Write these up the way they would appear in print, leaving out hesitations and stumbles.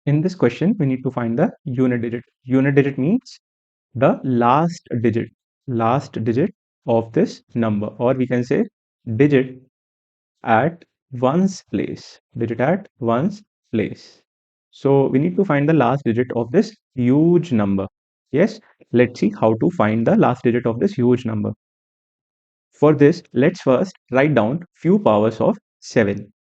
In this question, we need to find the unit digit. Unit digit means the last digit of this number, or we can say digit at one's place, So we need to find the last digit of this huge number. Yes, let's see how to find the last digit of this huge number. For this, let's first write down few powers of 7.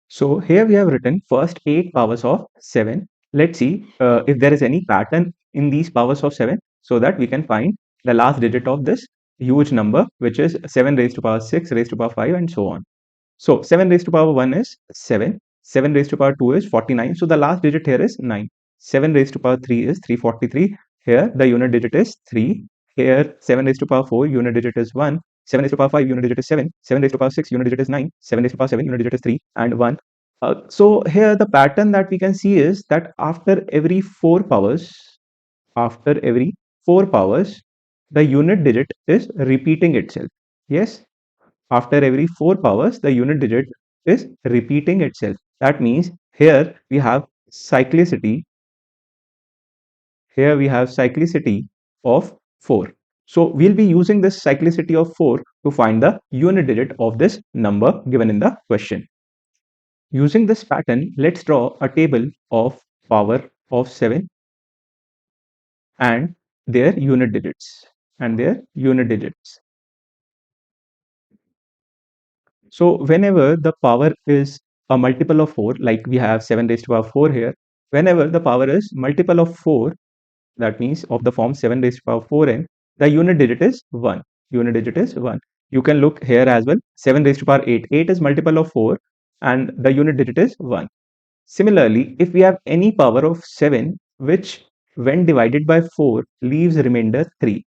So here we have written first 8 powers of 7. Let's see if there is any pattern in these powers of 7, so that we can find the last digit of this huge number, which is 7 raised to power 6, raised to power 5, and so on. So 7 raised to power 1 is 7. 7 raised to power 2 is 49. So the last digit here is 9. 7 raised to power 3 is 343. Here the unit digit is 3. Here 7 raised to power 4, unit digit is 1. 7 raised to power 5, unit digit is 7. 7 raised to power 6, unit digit is 9. 7 raised to power 7, unit digit is 3, and 1. So here the pattern that we can see is that after every 4 powers, the unit digit is repeating itself. Yes, after every 4 powers, the unit digit is repeating itself. That means here we have cyclicity. Of 4. So we'll be using this cyclicity of 4 to find the unit digit of this number given in the question. Using this pattern, let's draw a table of power of 7 and their unit digits. So whenever the power is a multiple of 4, like we have 7 raised to power 4 here, whenever the power is multiple of 4, that means of the form 7 raised to power 4n, the unit digit is 1. You can look here as well. 7 raised to power 8. 8 is multiple of 4 and the unit digit is 1. Similarly, if we have any power of 7 which when divided by 4 leaves remainder 3,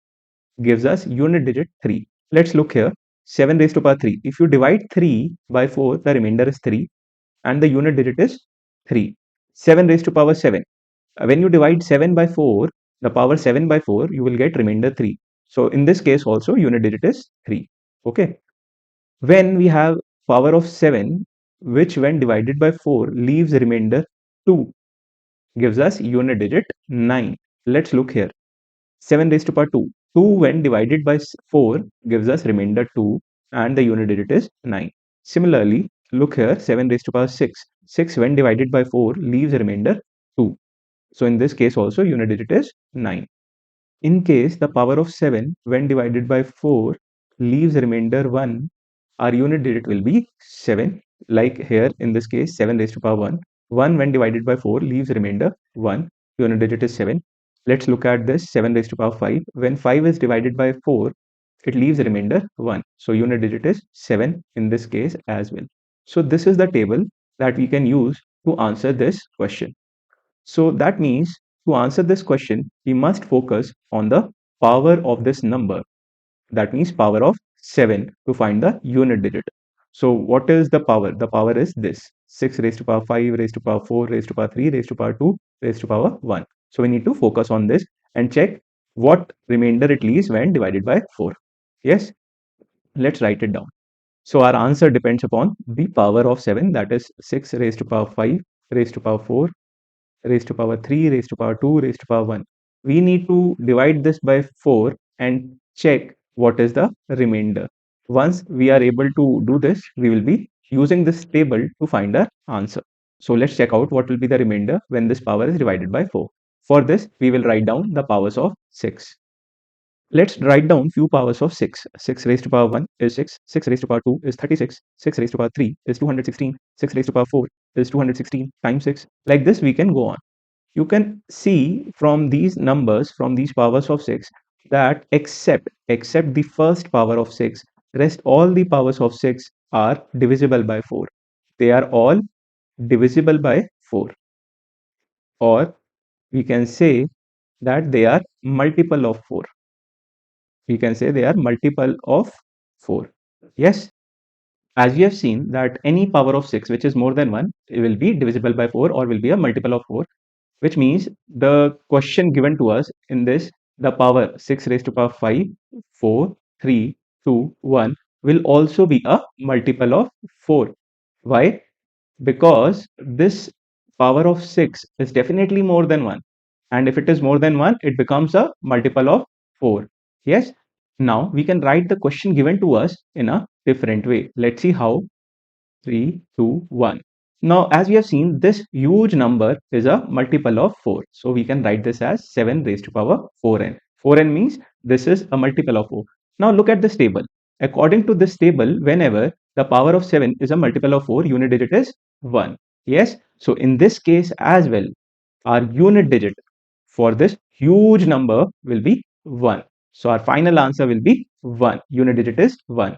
gives us unit digit 3. Let's look here. 7 raised to power 3. If you divide 3 by 4, the remainder is 3 and the unit digit is 3. 7 raised to power 7. When you divide 7 by 4, the power 7 by 4, you will get remainder 3. So in this case also unit digit is 3. Okay. When we have power of 7, which when divided by 4 leaves remainder 2, gives us unit digit 9. Let's look here. 7 raised to power 2. 2 when divided by 4 gives us remainder 2 and the unit digit is 9. Similarly, look here, 7 raised to power 6. 6 when divided by 4 leaves remainder 2. So in this case also unit digit is 9. In case the power of 7 when divided by 4 leaves remainder 1, our unit digit will be 7. Like here in this case 7 raised to power 1. 1 when divided by 4 leaves remainder 1. Unit digit is 7. Let's look at this 7 raised to power 5. When 5 is divided by 4, it leaves remainder 1. So unit digit is 7 in this case as well. So this is the table that we can use to answer this question. So that means to answer this question, we must focus on the power of this number. That means power of 7 to find the unit digit. So what is the power? The power is this: 6 raised to power 5, raised to power 4, raised to power 3, raised to power 2, raised to power 1. So we need to focus on this and check what remainder it leaves when divided by 4. Yes, let's write it down. So our answer depends upon the power of 7, that is 6 raised to power 5, raised to power 4, raised to power 3, raised to power 2, raised to power 1. We need to divide this by 4 and check what is the remainder. Once we are able to do this, we will be using this table to find our answer. So let's check out what will be the remainder when this power is divided by 4. For this, we will write down the powers of 6. Let's write down few powers of 6. 6 raised to power 1 is 6. 6 raised to power 2 is 36. 6 raised to power 3 is 216. 6 raised to power 4 is 216 times 6. Like this, we can go on. You can see from these numbers, from these powers of 6, that except the first power of 6, rest all the powers of 6 are divisible by 4. They are all divisible by 4. Or we can say that they are multiple of 4. We can say they are multiple of 4. Yes, as we have seen that any power of 6 which is more than 1, it will be divisible by 4 or will be a multiple of 4, which means the question given to us in this, the power 6 raised to power 5, 4, 3, 2, 1 will also be a multiple of 4. Why? Because this power of 6 is definitely more than 1. And if it is more than 1, it becomes a multiple of 4. Yes. Now we can write the question given to us in a different way. Let's see how. 3, 2, 1. Now, as we have seen, this huge number is a multiple of 4. So we can write this as 7 raised to power 4n. 4n means this is a multiple of 4. Now look at this table. According to this table, whenever the power of 7 is a multiple of 4, unit digit is 1. Yes. So in this case as well, our unit digit for this huge number will be 1. So our final answer will be 1. Unit digit is 1.